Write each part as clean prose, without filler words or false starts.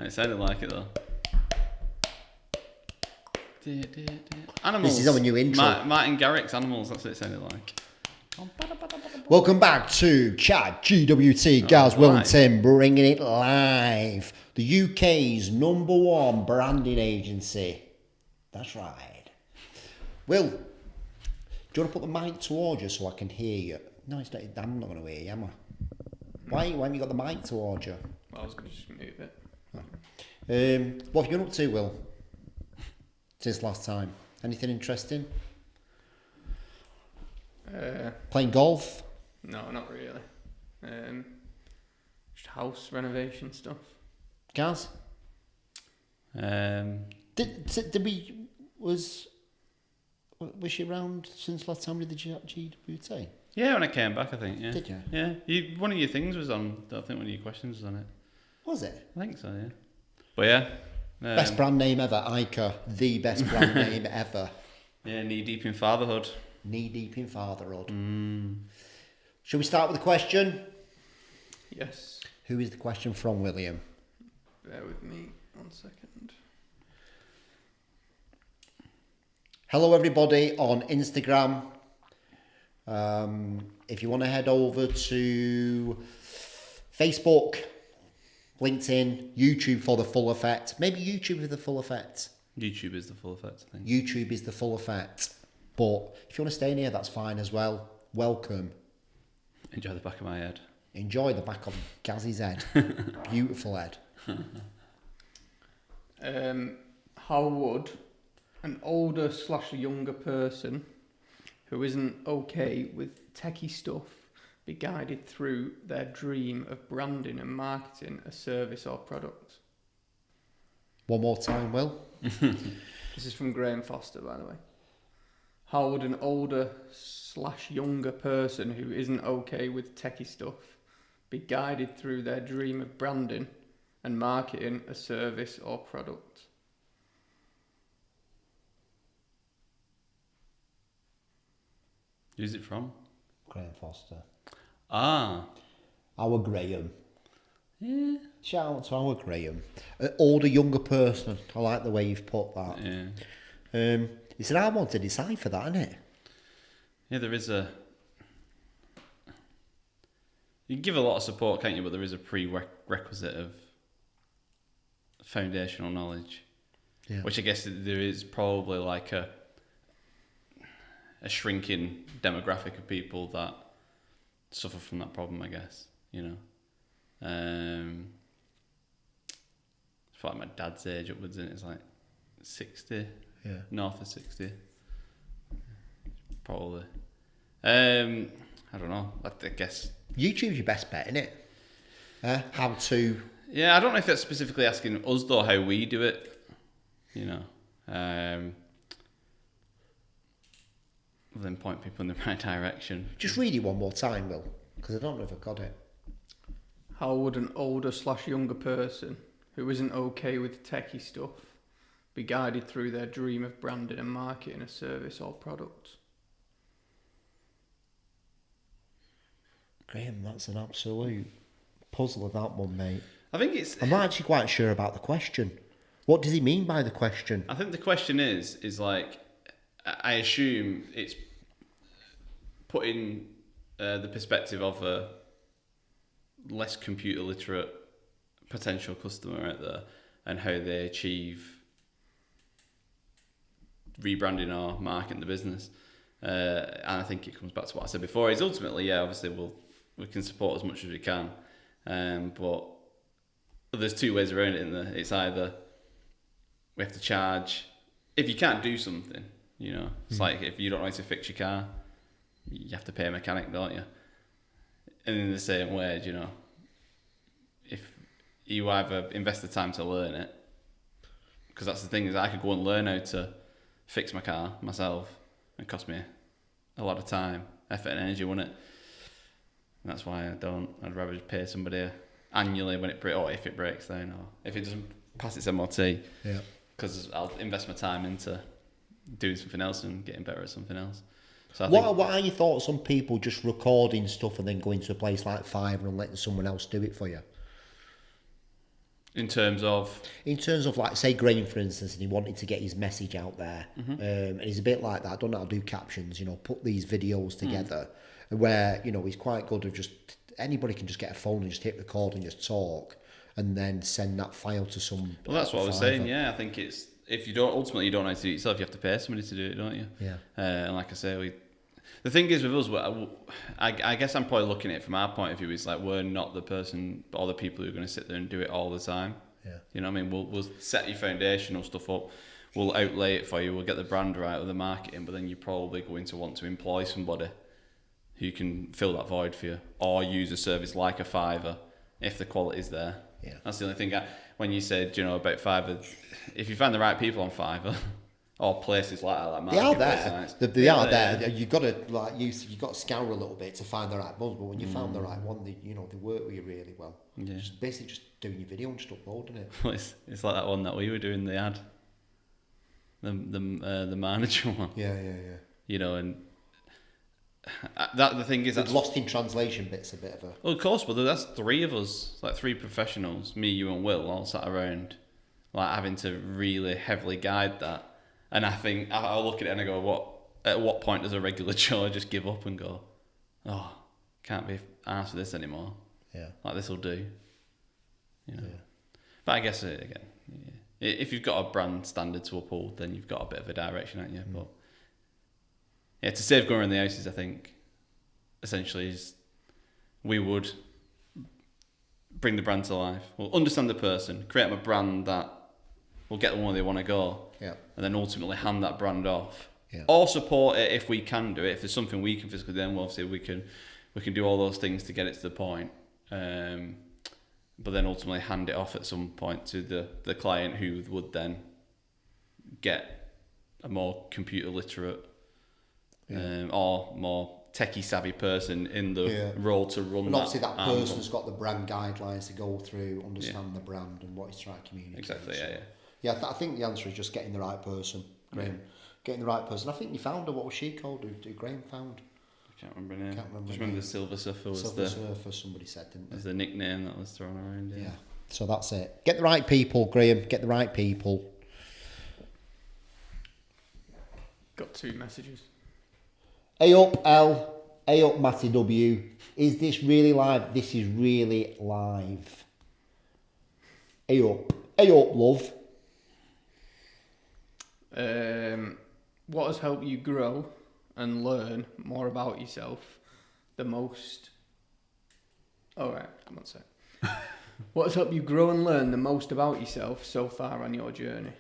It sounded like it though. Animals. This is our new intro. Martin Garrix's Animals, that's what it sounded like. Welcome back to ChatGWT. Gaz, Will and Tim bringing it live. The UK's #1 branding agency. That's right. Will, do you want to put the mic towards you so I can hear you? No, it's not, I'm not going to hear you, am I? Why haven't you got the mic towards you? I was going to just move it. What have you been up to, Will? Since last time? Anything interesting? Playing golf? No, not really. Just house renovation stuff. Gaz? Was she around since last time we did the ChatGWT? Yeah, when I came back, I think. Yeah. Did you? Yeah. One of your things was on. I think one of your questions was on it. Was it? I think so. Yeah. But yeah. Best brand name ever, Ica. The best brand name ever. Yeah, knee deep in fatherhood. Knee deep in fatherhood. Shall we start with the question? Yes. Who is the question from, William? Bear with me 1 second. Hello everybody on Instagram. If you want to head over to Facebook, LinkedIn, YouTube for the full effect. Maybe YouTube is the full effect. YouTube is the full effect, I think. YouTube is the full effect. But if you want to stay in here, that's fine as well. Welcome. Enjoy the back of my head. Enjoy the back of Gaz's head. Beautiful head. How would an older/younger person who isn't okay with techie stuff be guided through their dream of branding and marketing a service or product? One more time, Will. This is from Graham Foster, by the way. How would an older/younger person who isn't okay with techie stuff be guided through their dream of branding and marketing a service or product? Who's it from? Graham Foster. Ah. Our Graham. Yeah. Shout out to our Graham. An older, younger person. I like the way you've put that. Yeah. It's an hard one to decide for that, isn't it? Yeah, there is a... You can give a lot of support, can't you? But there is a prerequisite of foundational knowledge. Yeah. Which I guess there is probably like a shrinking demographic of people that suffer from that problem, I guess, you know. It's like my dad's age upwards, and it's like 60, north of 60, probably. I don't know. I guess YouTube's your best bet, isn't it? How to? Yeah, I don't know if that's specifically asking us though how we do it. You know, then point people in the right direction. Just read it one more time, Will, because I don't know if I got it. How would an older/younger person who isn't okay with techie stuff be guided through their dream of branding and marketing a service or product? Graham, that's an absolute puzzle of that one, mate. I think it's... I'm not actually quite sure about the question. What does he mean by the question? I think the question is like, I assume it's putting the perspective of a less computer literate potential customer out there and how they achieve rebranding or marketing the business. And I think it comes back to what I said before, is ultimately, yeah, obviously we can support as much as we can. But there's two ways around it in there. It's either we have to charge, if you can't do something, you know, it's like if you don't know how to fix your car, you have to pay a mechanic, don't you? And in the same way, you know, if you either invest the time to learn it, because that's the thing, is I could go and learn how to fix my car myself, and it cost me a lot of time, effort and energy, wouldn't it? And that's why I don't. I'd rather just pay somebody annually when it breaks, or if it breaks down, or if it doesn't pass its MOT. Yeah. Because I'll invest my time into doing something else and getting better at something else. So What are your thoughts on people just recording stuff and then going to a place like Fiverr and letting someone else do it for you? In terms of like, say Graham, for instance, and he wanted to get his message out there, and he's a bit like that. I don't know how to do captions, put these videos together, where he's quite good at just anybody can just get a phone and just hit record and just talk, and then send that file to some. Well, that's what I was saying. Yeah, I think it's if you don't ultimately you don't know how to do it yourself, you have to pay somebody to do it, don't you? Yeah. And like I say, the thing is with us, I guess I'm probably looking at it from our point of view. Is like we're not the person or the people who are going to sit there and do it all the time. Yeah. You know what I mean? We'll set your foundational stuff up. We'll outlay it for you. We'll get the brand right with the marketing, but then you're probably going to want to employ somebody who can fill that void for you, or use a service like a Fiverr if the quality's there. Yeah. That's the only thing. When you said about Fiverr, if you find the right people on Fiverr. Or places like that, like they are there. Sites. They are there. You've got to you've got to scour a little bit to find the right buzz. But when you found the right one, they work with you really well. Yeah. Basically just doing your video and just uploading it. Well, it's like that one that we were doing the ad, the manager one. Yeah. And that the thing is that's lost in translation bits a bit of a. Well, of course, but that's three of us, like three professionals, me, you, and Will, all sat around, like having to really heavily guide that. And I think I'll look at it and I go, at what point does a regular Joe just give up and go, oh, can't be asked for this anymore? Yeah. Like this will do. Yeah. But I guess again, if you've got a brand standard to uphold, then you've got a bit of a direction, haven't you? But to save going around the houses, I think essentially is we would bring the brand to life. We'll understand the person, create them a brand that will get them where they want to go. Yeah. And then ultimately hand that brand off. Yeah. Or support it if we can do it. If there's something we can physically do, then obviously we can do all those things to get it to the point. But then ultimately hand it off at some point to the client who would then get a more computer literate or more techie savvy person in the role to run and obviously that person's person's got the brand guidelines to go through, understand the brand and what he's trying to communicate. Exactly, so. Yeah, I think the answer is just getting the right person, Graham. Getting the right person. I think you found her. What was she called? Who Graham found? I can't remember her name. Just remember the Silver Surfer was Surfer, somebody said, didn't they? Was the nickname that was thrown around. Yeah. So that's it. Get the right people, Graham. Get the right people. Got 2 messages. A up, L. A up, Matty W. Is this really live? This is really live. A up. A up, love. What has helped you grow and learn more about yourself the most? Alright, come on, sec. What has helped you grow and learn the most about yourself so far on your journey?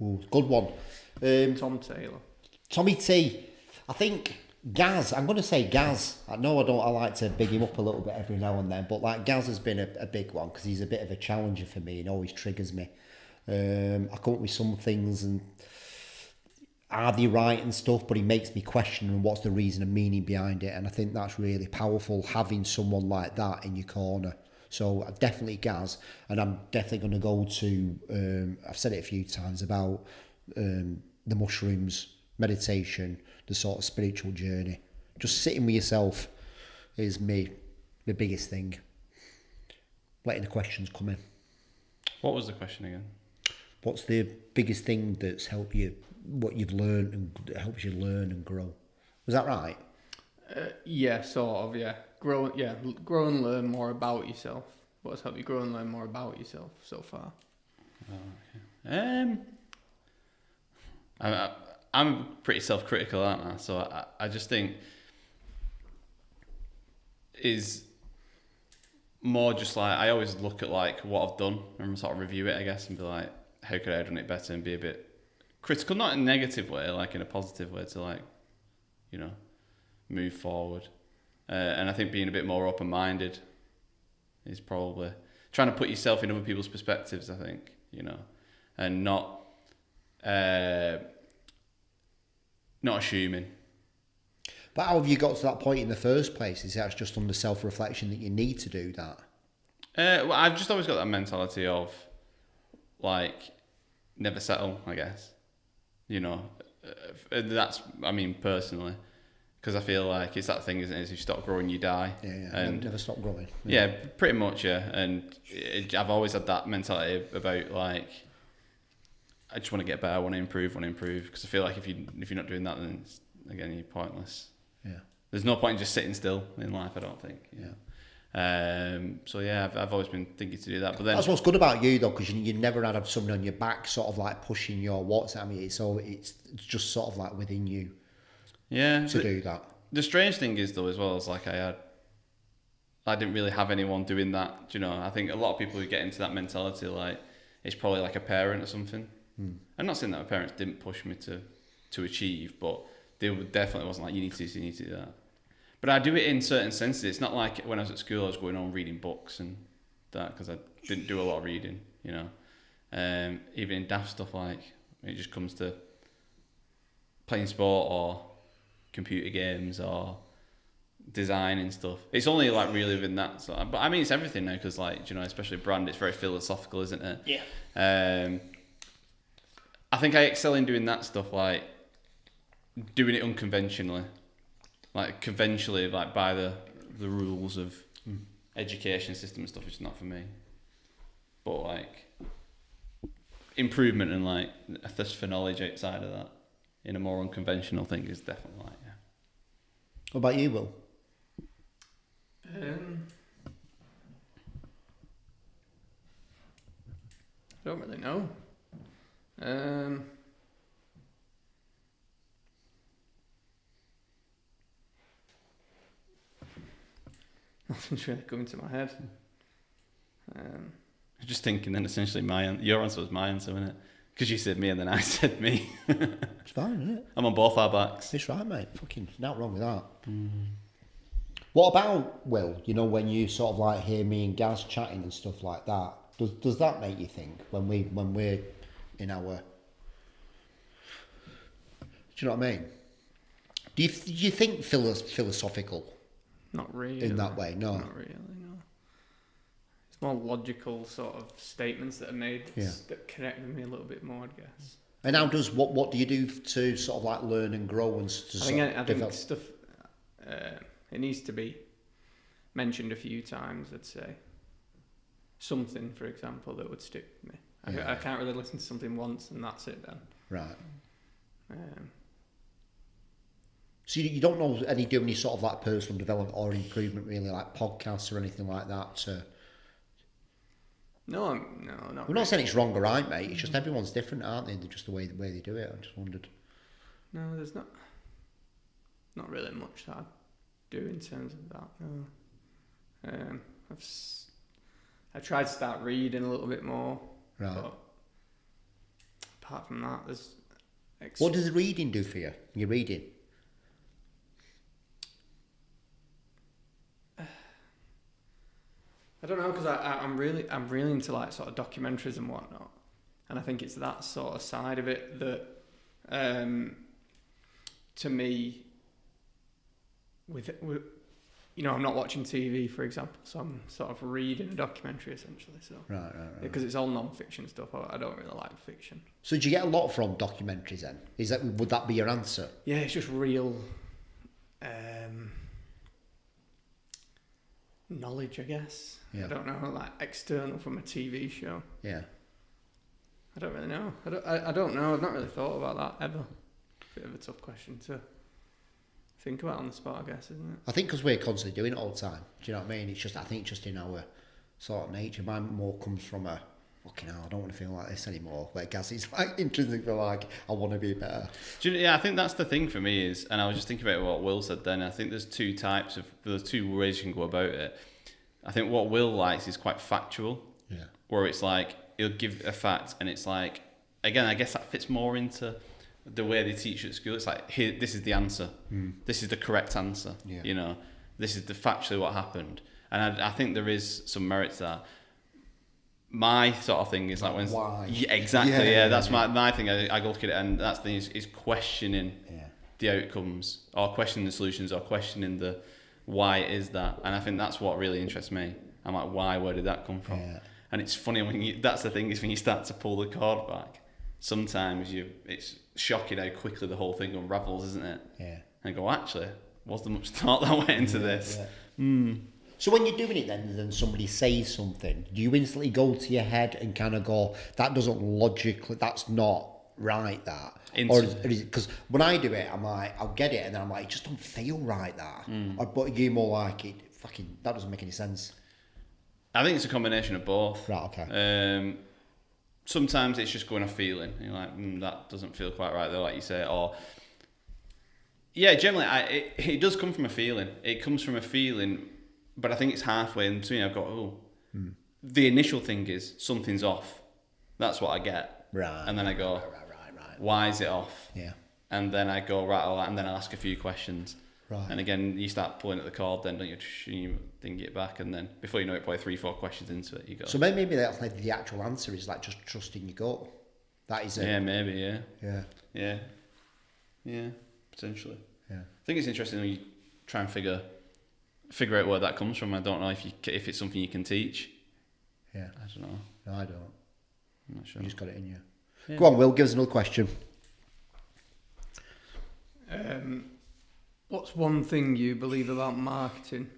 Ooh, good one. Tom Taylor. Tommy T. I think Gaz. I'm going to say Gaz. I know I don't. I like to big him up a little bit every now and then, but like Gaz has been a big one because he's a bit of a challenger for me and always triggers me. I come up with some things and are they right and stuff, but he makes me question what's the reason and meaning behind it, and I think that's really powerful having someone like that in your corner. So definitely Gaz, and I'm definitely going to go to. I've said it a few times about the mushrooms, meditation, the sort of spiritual journey. Just sitting with yourself is the biggest thing. Letting the questions come in. What was the question again? What's the biggest thing that's helped you, what you've learned and that helps you learn and grow? Was that right? Yeah, sort of, yeah. Grow and learn more about yourself. What has helped you grow and learn more about yourself so far? I'm pretty self-critical, aren't I? So I just think is more just like I always look at like what I've done and sort of review it, I guess, and be like, how could I have done it better, and be a bit critical, not in a negative way, like in a positive way, to like, move forward. And I think being a bit more open-minded is probably trying to put yourself in other people's perspectives, I think, and not assuming. But how have you got to that point in the first place? Is that just under self-reflection that you need to do that? Well, I've just always got that mentality of, like, never settle, I guess. That's, personally. Because because I feel like it's that thing, isn't it? Is you stop growing, you die. Yeah, yeah. And Never stop growing. yeah, pretty much, yeah. And I've always had that mentality about like, I just want to get better, I want to improve, because I feel like if you're not doing that, then it's, again, you're pointless. Yeah. There's no point in just sitting still in life, I don't think. Yeah. So yeah, I've always been thinking to do that. But then That's what's good about you though, because you never had someone on your back, sort of like pushing your what's. I mean, it's just sort of like within you. Yeah. To do that. The strange thing is though, as well, is like I didn't really have anyone doing that. Do you know? I think a lot of people who get into that mentality, like it's probably like a parent or something. I'm not saying that my parents didn't push me to achieve, but they definitely wasn't like, you need to do this, you need to do that. But I do it in certain senses. It's not like when I was at school I was going on reading books and that, because I didn't do a lot of reading, you know. Even in daft stuff, like when it just comes to playing sport or computer games or design and stuff. It's only like really within that. So, but I mean, it's everything now, because like, you know, especially brand, it's very philosophical, isn't it? Yeah. I think I excel in doing that stuff, like doing it unconventionally, like conventionally, like by the rules of education system and stuff. It's not for me. But like improvement and like a thirst for knowledge outside of that in a more unconventional thing is definitely like, yeah. What about you, Will? I don't really know. Nothing's really coming to my head. I'm just thinking then essentially your answer was my answer, wasn't it? Because you said me and then I said me. It's fine, isn't it? I'm on both our backs. It's right, mate. Fucking not wrong with that. What about, Will, you know, when you sort of like hear me and Gaz chatting and stuff like that, does that make you think when we're in our... Do you know what I mean? Do you think philosophical? Not really. In that way, no. Not really, no. It's more logical sort of statements that are made that connect with me a little bit more, I guess. And how does what do you do to sort of like learn and grow and to I think stuff it needs to be mentioned a few times, I'd say. Something, for example, that would stick with me. I can't really listen to something once and that's it then. Right. So you don't know do any sort of like personal development or improvement, really, like podcasts or anything like that? No, not. We're not saying it's wrong or right, mate. It's just everyone's different, aren't they? They're just the way they do it. I just wondered. No, there's not really much that I do in terms of that. No. I tried to start reading a little bit more. Right. But apart from that, there's. What does reading do for you? You're reading. I don't know, because I'm really into like sort of documentaries and whatnot, and I think it's that sort of side of it that, to me, with you know, I'm not watching TV, for example, so I'm sort of reading a documentary essentially. So Right. Because it's all non-fiction stuff. I don't really like fiction. So do you get a lot from documentaries then? Would that be your answer? Yeah, it's just real knowledge, I guess. Yeah. I don't know, like external from a TV show. Yeah. I don't really know. I don't know. I've not really thought about that ever. Bit of a tough question to think about on the spot, I guess, isn't it? I think because we're constantly doing it all the time. Do you know what I mean? It's just, I think, just in our sort of nature. Mine more comes from a, fucking hell, I don't want to feel like this anymore. Like, Gaz, it's like intrinsically like, I want to be better. Yeah, I think that's the thing for me is, and I was just thinking about what Will said then, I think there's two ways you can go about it. I think what Will likes is quite factual. Yeah. Where it's like, he'll give a fact and it's like, again, I guess that fits more into the way they teach at school. It's like, here, this is the answer. This is the correct answer. Yeah. You know, this is factually what happened. And I think there is some merit to that. My sort of thing is like when... Why? Yeah, exactly, yeah. That's my thing. I look at it and that's the thing is questioning the outcomes or questioning the solutions or questioning the why it is that. And I think that's what really interests me. I'm like, why? Where did that come from? Yeah. And it's funny when that's the thing is when you start to pull the cord back, sometimes it's shocking how quickly the whole thing unravels, isn't it? Yeah. And go, actually, was there much thought that went into this? Yeah. So when you're doing it then somebody says something, do you instantly go to your head and kind of go, that doesn't logically, that's not right, that? Or is it, because when I do it, I'm like, I'll get it, and then I'm like, it just don't feel right, that. But you're more like, that doesn't make any sense. I think it's a combination of both. Right, okay. Sometimes it's just going off feeling. You're like, that doesn't feel quite right though, like you say. Or, yeah, generally, it does come from a feeling. It comes from a feeling, but I think it's halfway in between. I've got, the initial thing is something's off. That's what I get. Right. And then I go, right. why is it off? Yeah. And then I go, right, all right, and then I'll ask a few questions. Right. And again, you start pulling at the cord, then don't you? You ding it back, and then before you know it, probably 3-4 questions into it, you go. So maybe that's like the actual answer is like just trusting your gut. That is it. Yeah, maybe. Yeah. Yeah. Yeah. Potentially. Yeah. I think it's interesting when you try and figure out where that comes from. I don't know if it's something you can teach. Yeah. I don't know. No, I don't. I'm not sure. You just got it in you. Yeah. Go on, Will. Give us another question. What's one thing you believe about marketing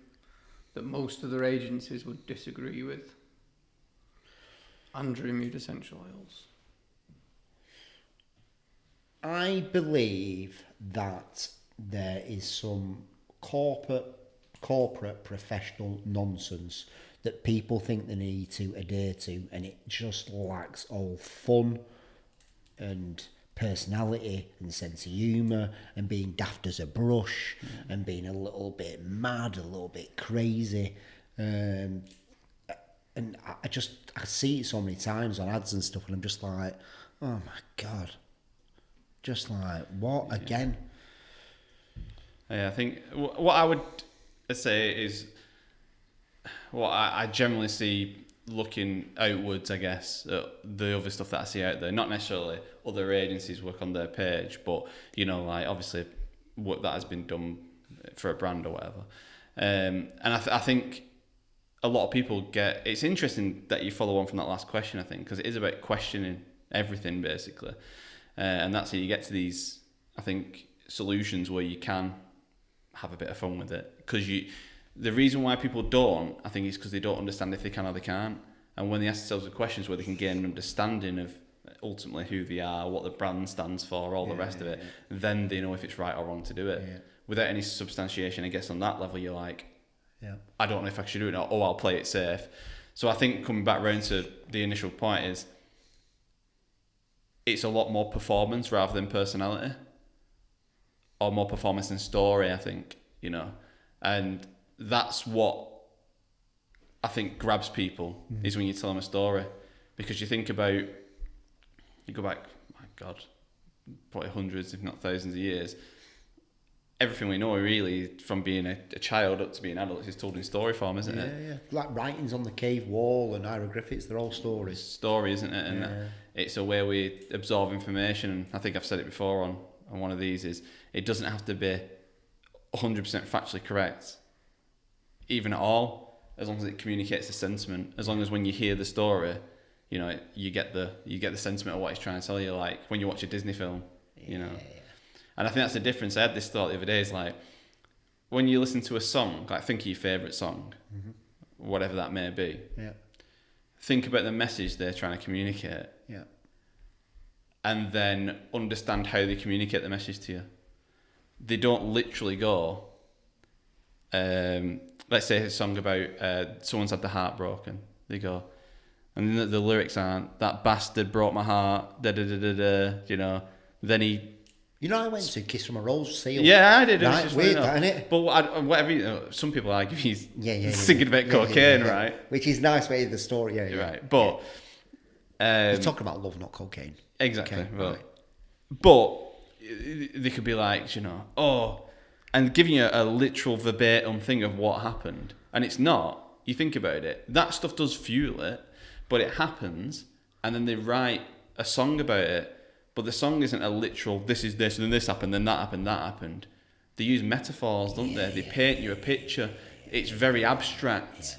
that most other agencies would disagree with? Andrew Mead Essential Oils. I believe that there is some corporate professional nonsense that people think they need to adhere to, and it just lacks all fun and personality and sense of humour and being daft as a brush and being a little bit mad, a little bit crazy. And I see it so many times on ads and stuff, and I'm just like, oh my God. Just like, what again? Yeah, I think what I would say is what I generally see looking outwards, I guess, at the other stuff that I see out there. Not necessarily other agencies work on their page, but, like obviously what that has been done for a brand or whatever. And I think a lot of people it's interesting that you follow on from that last question, I think, because it is about questioning everything, basically. And that's how you get to these, I think, solutions where you can have a bit of fun with it. Because the reason why people don't, I think, is because they don't understand if they can or they can't. And when they ask themselves the questions where they can gain an understanding of ultimately who they are, what the brand stands for, all the rest of it, then they know if it's right or wrong to do it. Yeah. Without any substantiation, I guess on that level, you're like, I don't know if I should do it or I'll play it safe. So I think coming back round to the initial point is, it's a lot more performance rather than personality, or more performance than story, I think, and that's what I think grabs people is when you tell them a story, because you go back, my God, probably hundreds, if not thousands of years. Everything we know really from being a child up to being adults is told in story form, isn't it? Yeah. Like writings on the cave wall and hieroglyphics, they're all stories. Story, isn't it? And it's a way we absorb information. And I think I've said it before on one of these, is it doesn't have to be 100% factually correct, even at all, as long as it communicates the sentiment. As long as when you hear the story, you get the sentiment of what he's trying to tell you, like when you watch a Disney film, And I think that's the difference. I had this thought the other day, is like, when you listen to a song, like think of your favourite song, whatever that may be. Yeah. Think about the message they're trying to communicate. Yeah. And then understand how they communicate the message to you. They don't literally go, let's say a song about someone's had their heart broken. They go, and then the lyrics aren't, that bastard broke my heart, then he... I went to Kiss from a Rose Seal. Yeah, I did. Right, weird, isn't it? But whatever, some people argue he's singing about cocaine, right? Which is nice way of the story, Right, but... he's talking about love, not cocaine. Exactly, okay, right. But they could be like, and giving you a literal verbatim thing of what happened. And it's not. You think about it. That stuff does fuel it, but it happens, and then they write a song about it. But the song isn't a literal, this is this, and then this happened, then that happened. They use metaphors, don't they? They paint you a picture. It's very abstract.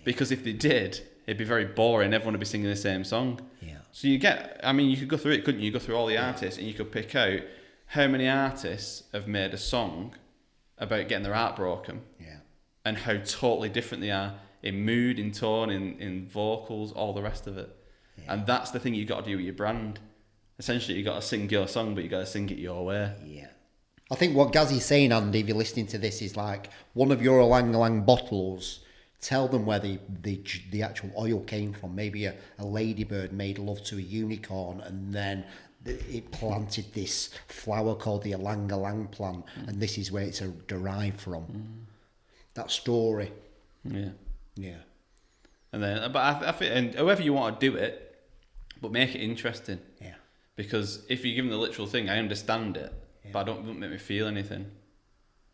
Because if they did, it'd be very boring. Everyone would be singing the same song. Yeah. So you could go through it, couldn't you? You go through all the artists, and you could pick out how many artists have made a song about getting their heart broken. Yeah. And how totally different they are in mood, in tone, in vocals, all the rest of it. Yeah. And that's the thing you got to do with your brand. Essentially, you got to sing your song, but you got to sing it your way. Yeah. I think what Gazzy's saying, Andy, if you're listening to this, is like one of your Lang Lang bottles. Tell them where the actual oil came from. Maybe a ladybird made love to a unicorn, and then it planted this flower called the Ylang Ylang plant, and this is where it's derived from. That story. Yeah. Yeah. And then, but I think, and however you want to do it, but make it interesting. Yeah. Because if you give them the literal thing, I understand it, but it don't make me feel anything.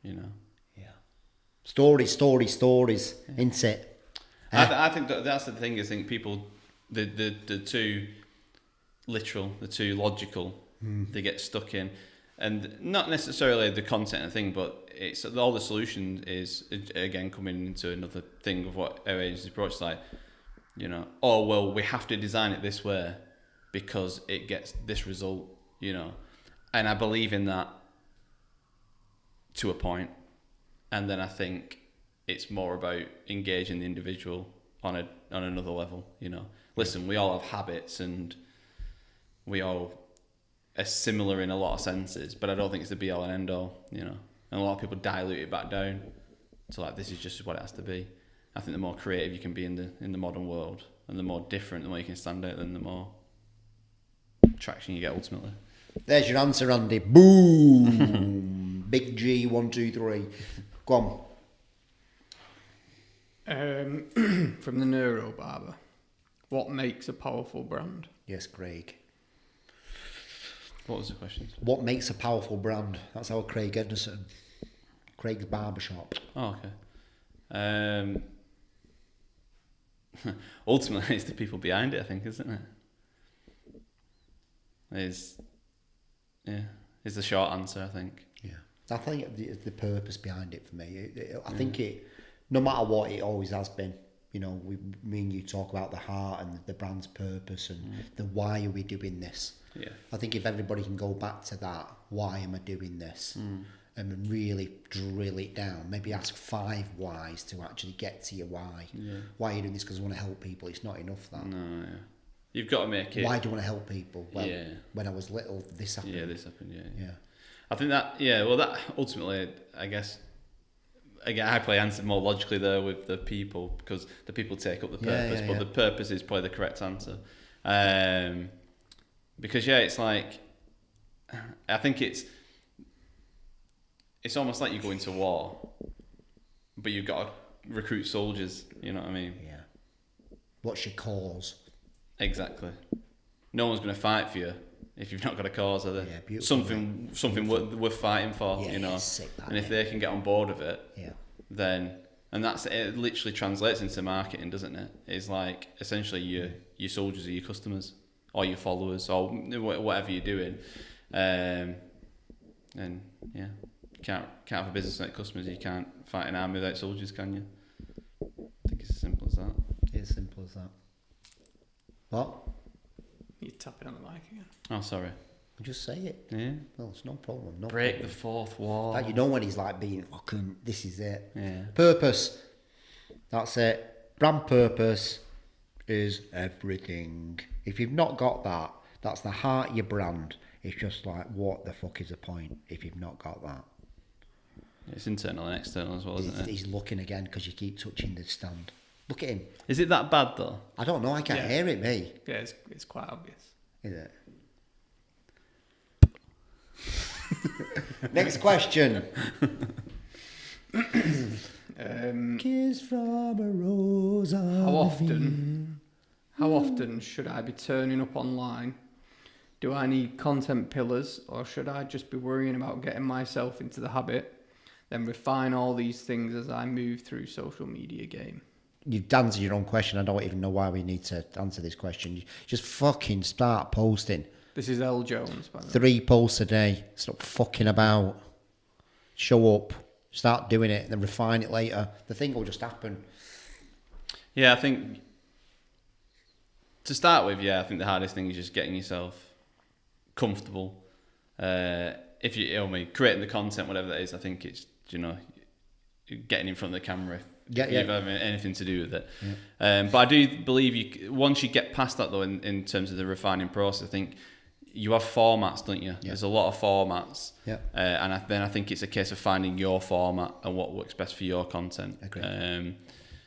You know. Yeah. Stories, isn't it? I think that's the thing. I think people, the too literal, the too logical, they get stuck in, and not necessarily the content of the thing, but it's all the solution is again coming into another thing of what our agency approach is like. You know, oh well, we have to design it this way because it gets this result. You know, and I believe in that to a point, and then I think it's more about engaging the individual on another level. You know, listen, we all have habits and we all are similar in a lot of senses, but I don't think it's the be all and end all. You know, and a lot of people dilute it back down to like this is just what it has to be. I think the more creative you can be in the modern world, and the more different, the more you can stand out, then the more traction you get ultimately. There's your answer, Andy. Boom. Big G, 1, 2, 3. Go on. From the Neuro Barber, what makes a powerful brand? Yes, Craig. What was the question? What makes a powerful brand? That's our Craig Edison. Craig's Barbershop. Oh, okay. Ultimately, it's the people behind it, I think, isn't it? Is the short answer, I think. Yeah. I think it's the purpose behind it for me. I think it, no matter what, it always has been. You know, me and you talk about the heart and the brand's purpose and the why are we doing this. Yeah. I think if everybody can go back to that, why am I doing this? And really drill it down. Maybe ask 5 whys to actually get to your why. Yeah. Why are you doing this? Because I want to help people. It's not enough that. No, yeah. You've got to make it. Why do you want to help people? Well, when I was little, this happened. Yeah, this happened, Yeah. I think that, well, that ultimately, I guess, again, I probably answered more logically there with the people, because the people take up the purpose, but the purpose is probably the correct answer. Because, it's like, I think it's almost like you go into war, but you've got to recruit soldiers, you know what I mean? Yeah. What's your cause? Exactly. No one's going to fight for you if you've not got a cause, are they? Yeah, beautiful. Something worth fighting for, you know. And if they can get on board with it, then, and that's it. Literally translates into marketing, doesn't it? It's like essentially your soldiers are your customers or your followers or whatever you're doing, and can't have a business without customers. You can't fight an army without soldiers, can you? I think it's as simple as that. It's as simple as that. What? You're tapping on the mic again. Oh, sorry. Just say it. Yeah. Well, it's no problem. Break the fourth wall. Like, you know when he's like being fucking, this is it. Yeah. Purpose. That's it. Brand purpose is everything. If you've not got that, that's the heart of your brand. It's just like, what the fuck is the point if you've not got that? It's internal and external as well, isn't it? He's looking again because you keep touching the stand. Look at him. Is it that bad though? I don't know. I can't hear it, me. Yeah, it's quite obvious. Is it? Next question. Kiss from a rose. How often should I be turning up online? Do I need content pillars, or should I just be worrying about getting myself into the habit, then refine all these things as I move through social media game? You've answered your own question. I don't even know why we need to answer this question. You just fucking start posting. This is L. Jones, by the way. 3 posts a day. Stop fucking about. Show up. Start doing it, and then refine it later. The thing will just happen. Yeah, I think to start with, I think the hardest thing is just getting yourself comfortable. If you, creating the content, whatever that is, I think it's getting in front of the camera if Yeah, you've had anything to do with it. But I do believe once you get past that though, in terms of the refining process, I think you have formats, don't you? Yeah. There's a lot of formats. Yeah. And then I think it's a case of finding your format and what works best for your content. Agree.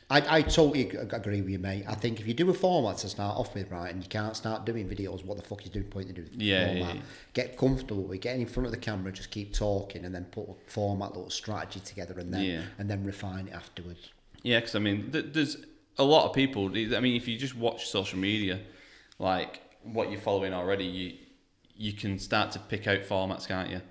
I totally agree with you, mate. I think if you do a format to start off with, right, and you can't start doing videos, what the fuck is doing point to do with the format? Yeah. Get comfortable with getting in front of the camera, just keep talking, and then put a format, little strategy together, and then refine it afterwards. Yeah, because I mean, there's a lot of people. I mean, if you just watch social media, like what you're following already, you can start to pick out formats, can't you?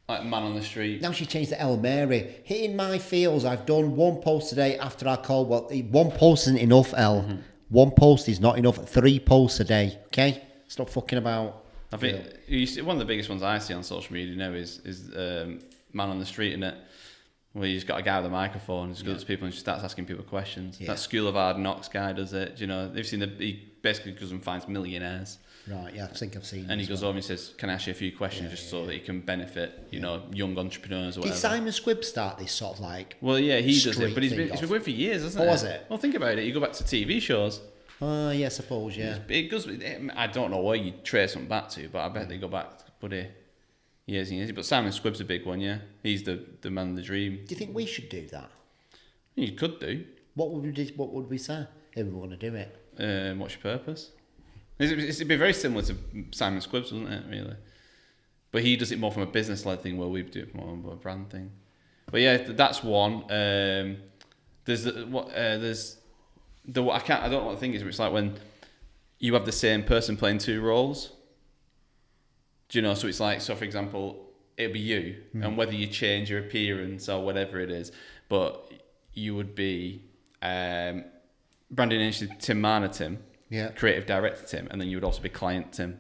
Like man on the street. Now she changed to El Mary. Hitting my feels. I've done one post today after our call. Well, one post isn't enough, El. Mm-hmm. One post is not enough. 3 posts a day. Okay? Stop fucking about. I think one of the biggest ones I see on social media now is man on the street, innit? Where you just got a guy with a microphone, just goes to people and just starts asking people questions. Yeah. That School of Hard Knocks guy does it. They've seen he basically goes and finds millionaires. Right, yeah, I think I've seen. And he goes over and says, "Can I ask you a few questions so that he can benefit, young entrepreneurs or whatever." Did Simon Squibb start this sort of like? Well, yeah, he does it, but he's been going for years, hasn't it? Oh, was it? Well, think about it. You go back to TV shows. Oh, yeah, I suppose, yeah. It goes. I don't know where you trace something back to, but I bet they go back, years and years. But Simon Squibb's a big one, yeah. He's the man of the dream. Do you think we should do that? You could do. What would we say if we were going to do it? What's your purpose? It'd be very similar to Simon Squibb's, wouldn't it, really? But he does it more from a business-led thing, where we do it more of a brand thing. But yeah, that's one. I don't know what the thing is, but it's like when you have the same person playing 2 roles. Do you know? So it's like, for example, it'll be you, and whether you change your appearance or whatever it is, but you would be branding agency Tim Marner Tim. Yeah. Creative director Tim, and then you would also be client Tim.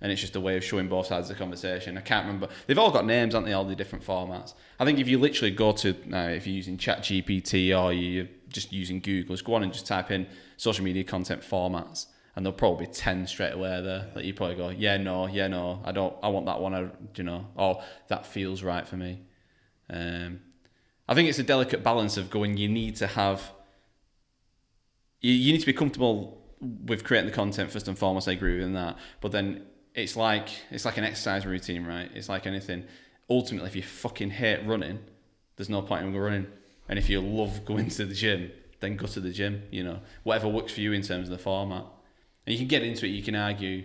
And it's just a way of showing both sides of the conversation. I can't remember. They've all got names, haven't they, all the different formats. I think if you literally go to, if you're using ChatGPT or you're just using Google, just go on and just type in social media content formats, and there'll probably be 10 straight away there that you probably go, yeah, no, I want that one, or that feels right for me. I think it's a delicate balance of going, you need to be comfortable with creating the content first and foremost. I agree with that, but then it's like an exercise routine, right? It's like anything. Ultimately, if you fucking hate running, there's no point in running. And if you love going to the gym, then go to the gym. Whatever works for you in terms of the format. And you can get into it. You can argue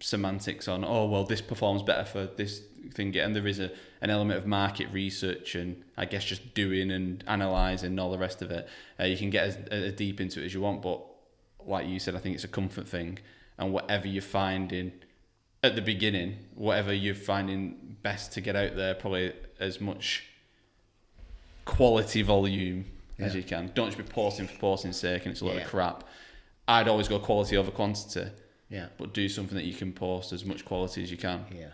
semantics on, oh well, this performs better for this thing, and there is an element of market research and I guess just doing and analysing and all the rest of it. You can get as deep into it as you want, but like you said, I think it's a comfort thing, and whatever you're finding at the beginning, whatever you're finding best to get out there, probably as much quality volume as you can. Don't just be posting for posting's sake and it's a lot of crap. I'd always go quality over quantity. Yeah. But do something that you can post as much quality as you can. Yeah.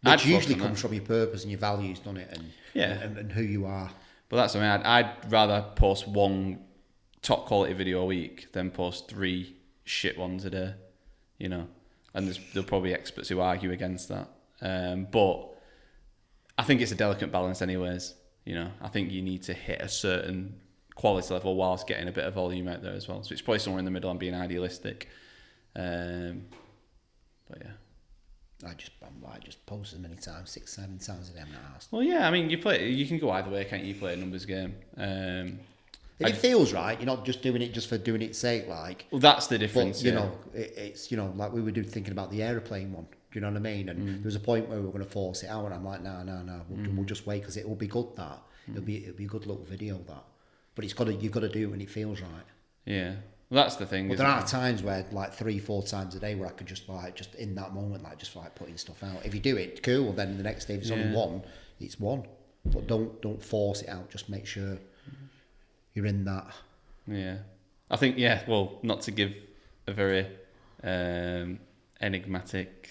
Which usually comes from your purpose and your values, doesn't it? And who you are. But that's something I'd rather post 1 top quality video a week than post 3 shit ones a day, And there'll probably be experts who argue against that. But I think it's a delicate balance anyways. I think you need to hit a certain quality level whilst getting a bit of volume out there as well. So it's probably somewhere in the middle and being idealistic. But yeah. I just post as many times, 6, 7 times a day. I'm not asked. Well, yeah. I mean, you can go either way, can't you? Play a numbers game. If it feels right, you're not just doing it just for doing its sake. Like, well, that's the difference. But, it's like we were thinking about the aeroplane one. Do you know what I mean? And there was a point where we were going to force it out, and I'm like, no, we'll just wait because it will be good. That it'll be a good little video. That, but you've got to do it when it feels right. Yeah. Well, that's the thing. But there are times where, like 3-4 times a day, where I could just in that moment, just putting stuff out. If you do it, cool. Then the next day, if it's only one, it's one. But don't force it out. Just make sure you're in that. Yeah, I think Well, not to give a very enigmatic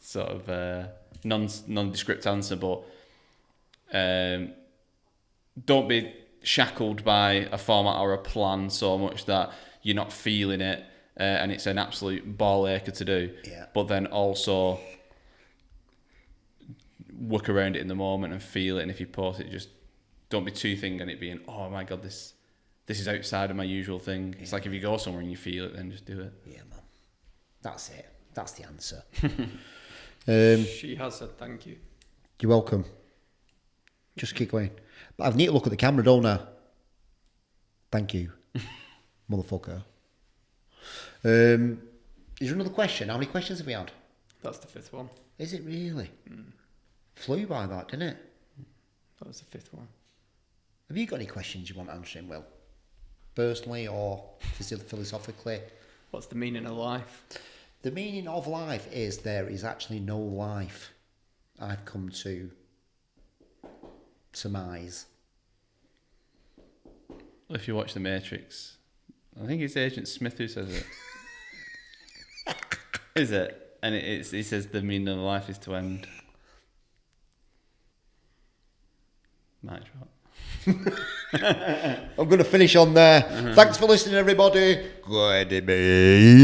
sort of nondescript answer, but don't be shackled by a format or a plan so much that you're not feeling it and it's an absolute ball acher to do. Yeah. But then also work around it in the moment and feel it. And if you post it, just don't be too thinking on it being, oh my God, this is outside of my usual thing. It's like if you go somewhere and you feel it, then just do it. Yeah, man. That's it. That's the answer. She has said thank you. You're welcome. Just keep going. But I need to look at the camera, don't I? Thank you, motherfucker. Is there another question? How many questions have we had? That's the 5th one. Is it really? Flew by that, didn't it? That was the 5th one. Have you got any questions you want answering, Will? Personally or philosophically? What's the meaning of life? The meaning of life is there is actually no life. I've come to surmise. If you watch The Matrix, I think it's Agent Smith who says it. Is it? And he says the meaning of life is to end. Mic drop. I'm going to finish on there. Thanks for listening, everybody. Good day.